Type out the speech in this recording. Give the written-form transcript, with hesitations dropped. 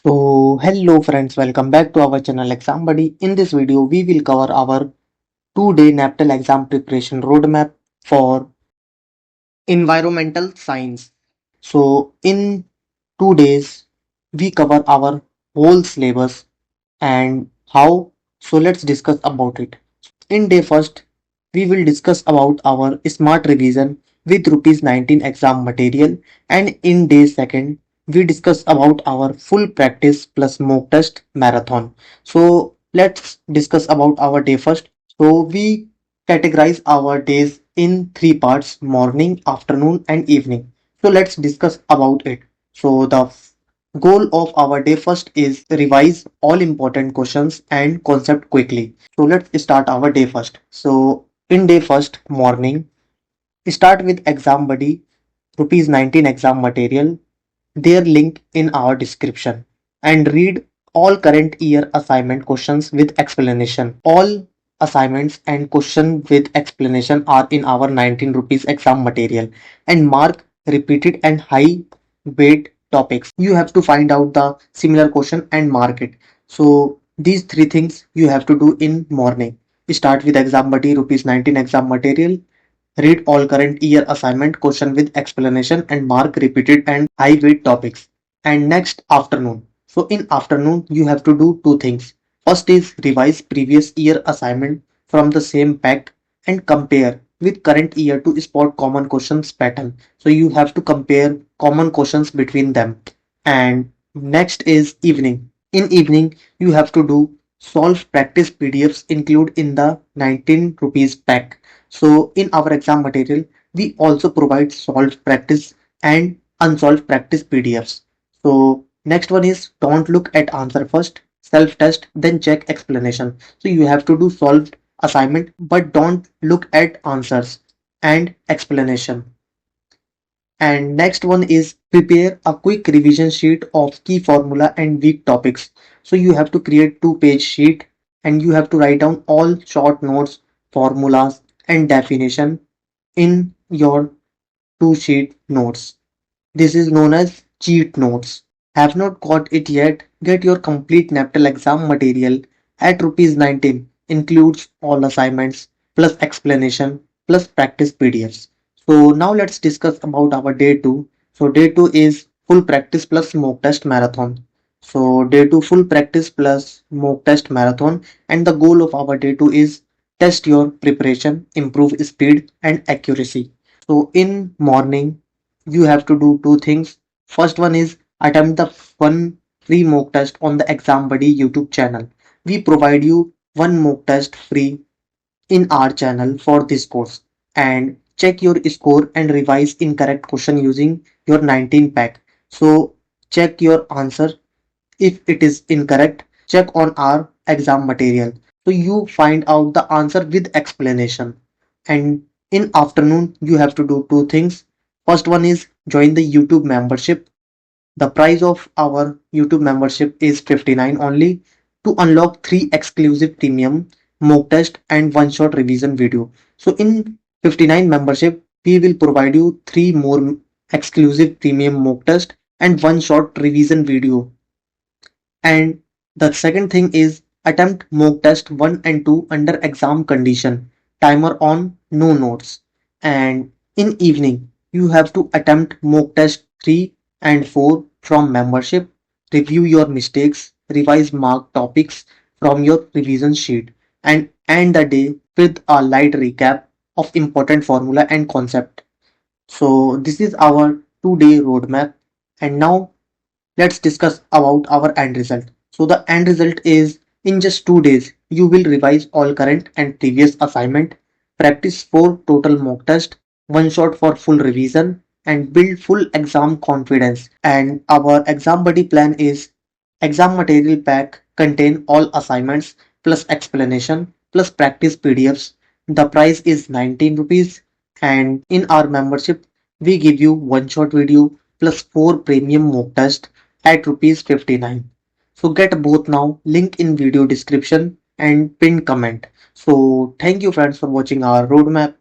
So hello friends, welcome back to our channel Exam Buddy. In this video, we will cover our 2-day NPTEL exam preparation roadmap for environmental science. So in 2 days, we cover our whole syllabus and how. So let's discuss about it. In day first, we will discuss about our smart revision with rupees 19 exam material, and in day second we discuss about our full practice plus mock test marathon. So let's discuss about our day first. So we categorize our days in three parts: morning, afternoon and evening. So let's discuss about it. So the goal of our day first is revise all important questions and concept quickly. So let's start our day first. So in day first morning, start with exam buddy, rupees 19 exam material, their link in our description, and read all current year assignment questions with explanation. All assignments and question with explanation are in our 19 rupees exam material, and mark repeated and high weight topics. You have to find out the similar question and mark it. So these three things you have to do in morning. Start with exam buddy rupees 19 exam material. Read all current year assignment question with explanation and mark repeated and high weight topics. And next afternoon. So in afternoon you have to do two things. First is revise previous year assignment from the same pack and compare with current year to spot common questions pattern. So you have to compare common questions between them. And next is evening. In evening you have to do solve practice PDFs include in the 19 rupees pack. So in our exam material, we also provide solved practice and unsolved practice PDFs. So next one is don't look at answer first, self-test, then check explanation. So you have to do solved assignment, but don't look at answers and explanation. And next one is prepare a quick revision sheet of key formula and weak topics. So you have to create 2-page sheet and you have to write down all short notes, formulas and definition in your 2-sheet notes. This is known as cheat notes. Have not got it yet? Get your complete NPTEL exam material at rupees 19. Includes all assignments plus explanation plus practice PDFs. So now let's discuss about our day 2. So day 2 is full practice plus mock test marathon. So day 2 full practice plus mock test marathon, and the goal of our day 2 is test your preparation, improve speed and accuracy. So in morning you have to do two things. First one is attempt the one free mock test on the Exam Buddy YouTube channel. We provide you one mock test free in our channel for this course, and check your score and revise incorrect question using your 19 pack. So check your answer. If it is incorrect, check on our exam material. So you find out the answer with explanation. And in afternoon, you have to do two things. First one is join the YouTube membership. The price of our YouTube membership is 59 only to unlock 3 exclusive premium mock test and one shot revision video. So in 59 membership, we will provide you 3 more exclusive premium mock test and one shot revision video. And the second thing is attempt mock test 1 and 2 under exam condition. Timer on, no notes. And in evening, you have to attempt mock test 3 and 4 from membership. Review your mistakes, revise marked topics from your revision sheet, and end the day with a light recap of important formula and concept. So this is our 2-day roadmap. And now let's discuss about our end result. So the end result is in just 2 days, you will revise all current and previous assignment, practice 4 total mock test, one shot for full revision, and build full exam confidence. And our exam buddy plan is exam material pack contain all assignments plus explanation plus practice PDFs. The price is 19 rupees, and in our membership we give you one shot video plus 4 premium mock test at rupees 59. So get both now, link in video description and pinned comment. So thank you friends for watching our roadmap.